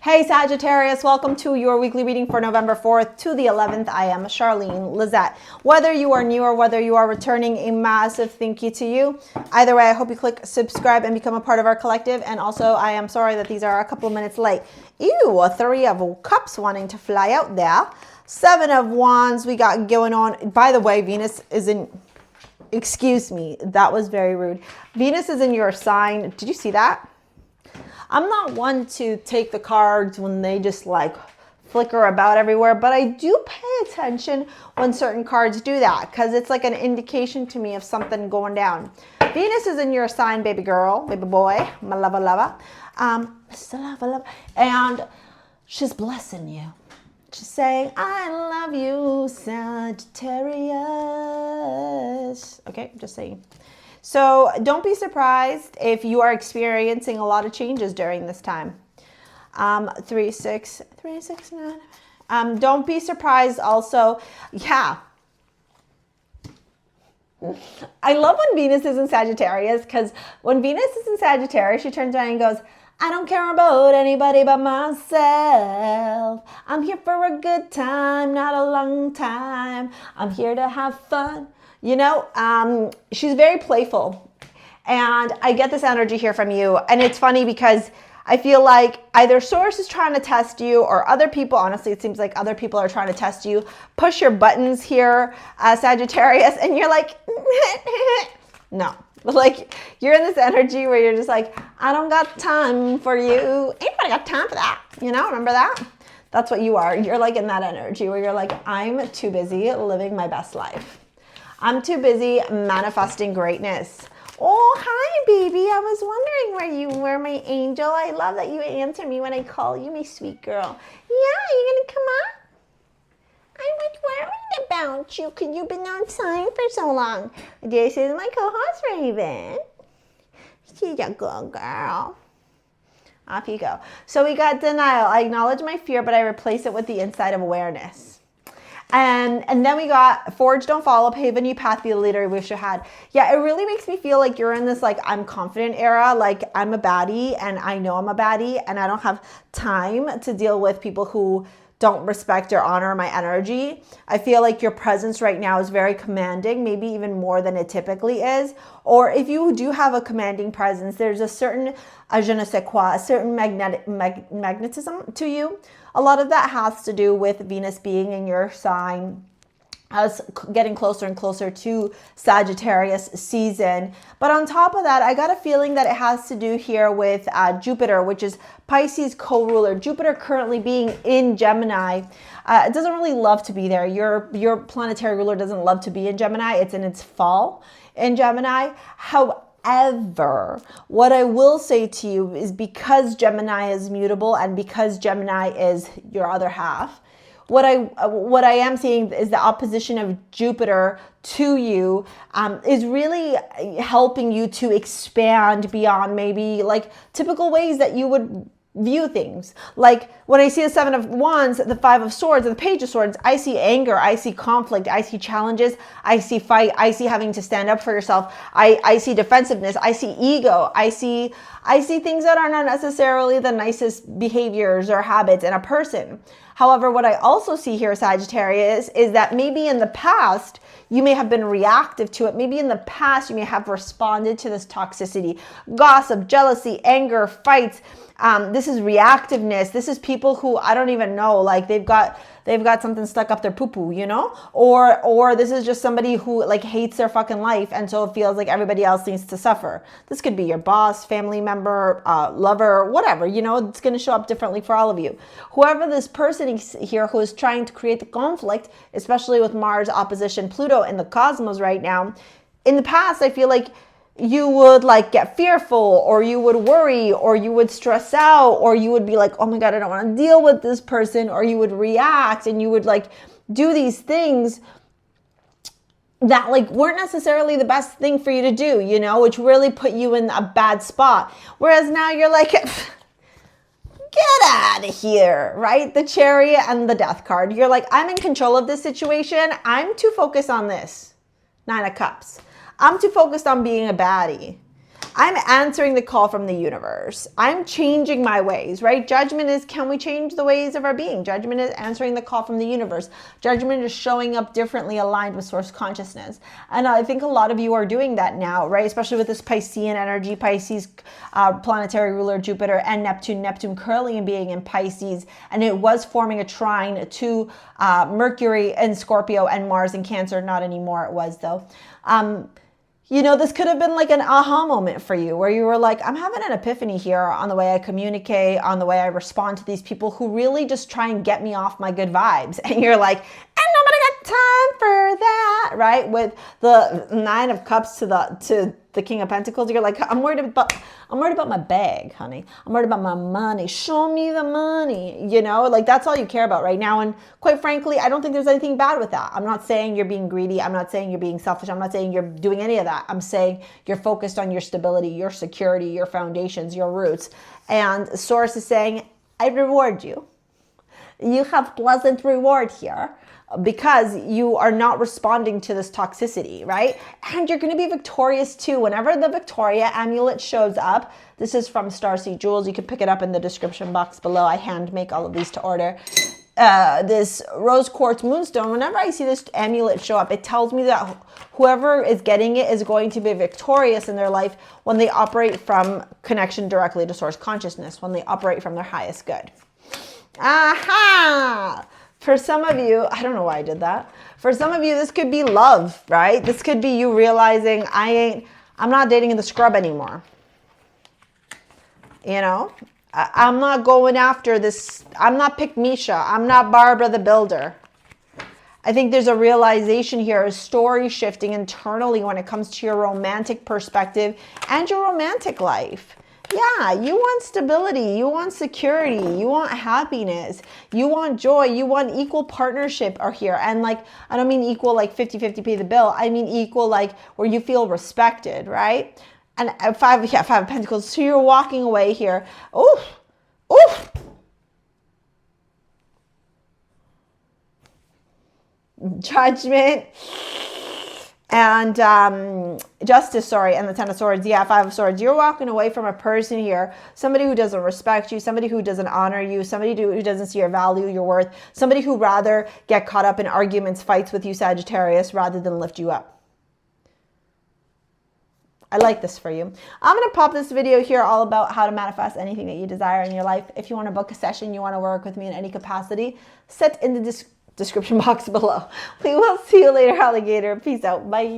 Hey Sagittarius, welcome to your weekly reading for November 4th to the 11th. I am Charlene Lizette. Whether you are new or whether you are returning, a massive thank you to you. Either way, I hope you click subscribe and become a part of our collective. And also, I am sorry that these are a couple of minutes late. Ew, 3 of Cups wanting to fly out there. 7 of Wands we got going on. By the way, Venus is in... Excuse me, that was very rude. Venus is in your sign. Did you see that? I'm not one to take the cards when they just like flicker about everywhere, but I do pay attention when certain cards do that because it's like an indication to me of something going down. Venus is in your sign, baby girl, baby boy, my lover, lover. Mr. Lover, lover. And she's blessing you. She's saying, I love you, Sagittarius. Okay, just saying. So don't be surprised if you are experiencing a lot of changes during this time. 3, 6, 9. Don't be surprised also. Yeah. I love when Venus is in Sagittarius because when Venus is in Sagittarius, she turns around and goes, I don't care about anybody but myself. I'm here for a good time, not a long time. I'm here to have fun. You know, she's very playful. And I get this energy here from you. And it's funny because I feel like either source is trying to test you or other people, honestly, it seems like other people are trying to test you. Push your buttons here, Sagittarius, and you're like, no. Like, you're in this energy where you're just like, I don't got time for you. Anybody got time for that? You know, remember that? That's what you are. You're like in that energy where you're like, I'm too busy living my best life. I'm too busy manifesting greatness. Oh, hi, baby. I was wondering where you were, my angel. I love that you answer me when I call you, my sweet girl. Yeah, you going to come up? I was worried about you because you've been outside for so long. This is my co-host, Raven. She's a good girl. Off you go. So we got denial. I acknowledge my fear, but I replace it with the inside of awareness. And then we got forge, don't follow, pave a new path, be the leader you wish you had. Yeah, it really makes me feel like you're in this like I'm confident era, like I'm a baddie and I know I'm a baddie and I don't have time to deal with people who don't respect or honor my energy. I feel like your presence right now is very commanding, maybe even more than it typically is. Or if you do have a commanding presence, there's a certain je ne sais quoi, a certain magnetism to you. A lot of that has to do with Venus being in your sign, us getting closer and closer to Sagittarius season. But on top of that, I got a feeling that it has to do here with Jupiter, which is Pisces co-ruler. Jupiter currently being in Gemini. It doesn't really love to be there. Your planetary ruler doesn't love to be in Gemini. It's in its fall in Gemini. However, what I will say to you is because Gemini is mutable and because Gemini is your other half, what I am seeing is the opposition of Jupiter to you is really helping you to expand beyond maybe like typical ways that you would view things. Like when I see the 7 of Wands, the 5 of Swords, and the Page of Swords, I see anger, I see conflict, I see challenges, I see fight, I see having to stand up for yourself, I see defensiveness, I see ego, I see things that are not necessarily the nicest behaviors or habits in a person. However, what I also see here, Sagittarius, is that maybe in the past, you may have been reactive to it. Maybe in the past, you may have responded to this toxicity, gossip, jealousy, anger, fights. This is reactiveness. This is people who I don't even know, like they've got something stuck up their poo-poo, you know? Or this is just somebody who like hates their fucking life and so it feels like everybody else needs to suffer. This could be your boss, family member, lover, whatever, you know, it's going to show up differently for all of you. Whoever this person is here who is trying to create the conflict, especially with Mars opposition Pluto in the cosmos right now, in the past, I feel like you would like get fearful or you would worry or you would stress out or you would be like, oh my God, I don't want to deal with this person, or you would react and you would like do these things that like weren't necessarily the best thing for you to do, you know, which really put you in a bad spot. Whereas now you're like, get out of here, right? The Chariot and the Death card. You're like, I'm in control of this situation. I'm too focused on this. 9 of Cups. I'm too focused on being a baddie. I'm answering the call from the universe. I'm changing my ways, right? Judgment is, can we change the ways of our being? Judgment is answering the call from the universe. Judgment is showing up differently aligned with source consciousness. And I think a lot of you are doing that now, right? Especially with this Piscean energy, Pisces planetary ruler Jupiter and Neptune currently in being in Pisces. And it was forming a trine to Mercury in Scorpio and Mars in Cancer. Not anymore, it was though. You know, this could have been like an aha moment for you where you were like, I'm having an epiphany here on the way I communicate, on the way I respond to these people who really just try and get me off my good vibes. And you're like, ain't nobody got time for that, right? With the Nine of Cups to the King of Pentacles, you're like, I'm worried about my bag, honey. I'm worried about my money. Show me the money. You know, like that's all you care about right now. And quite frankly, I don't think there's anything bad with that. I'm not saying you're being greedy. I'm not saying you're being selfish. I'm not saying you're doing any of that. I'm saying you're focused on your stability, your security, your foundations, your roots. And Source is saying, I reward you. You have pleasant reward here, because you are not responding to this toxicity, right? And you're going to be victorious too. Whenever the Victoria amulet shows up, this is from StarSea Jewels. You can pick it up in the description box below. I hand make all of these to order. This rose quartz moonstone, whenever I see this amulet show up, it tells me that whoever is getting it is going to be victorious in their life when they operate from connection directly to source consciousness, when they operate from their highest good. Aha! For some of you, I don't know why I did that. For some of you, this could be love, right? This could be you realizing I'm not dating in the scrub anymore. You know, I'm not going after this. I'm not Pick Misha. I'm not Barbara the Builder. I think there's a realization here, a story shifting internally when it comes to your romantic perspective and your romantic life. Yeah, you want stability, you want security, you want happiness, you want joy, you want equal partnership are here. And like, I don't mean equal like 50-50 pay the bill. I mean equal like where you feel respected, right? And five of Pentacles. So you're walking away here. Oof, oof. Judgment. And Justice, sorry, and the Ten of Swords. Yeah, Five of Swords. You're walking away from a person here, somebody who doesn't respect you, somebody who doesn't honor you, somebody who doesn't see your value, your worth, somebody who rather get caught up in arguments, fights with you, Sagittarius, rather than lift you up. I like this for you. I'm going to pop this video here all about how to manifest anything that you desire in your life. If you want to book a session, you want to work with me in any capacity, set in the description box below. We will see you later, alligator. Peace out. Bye.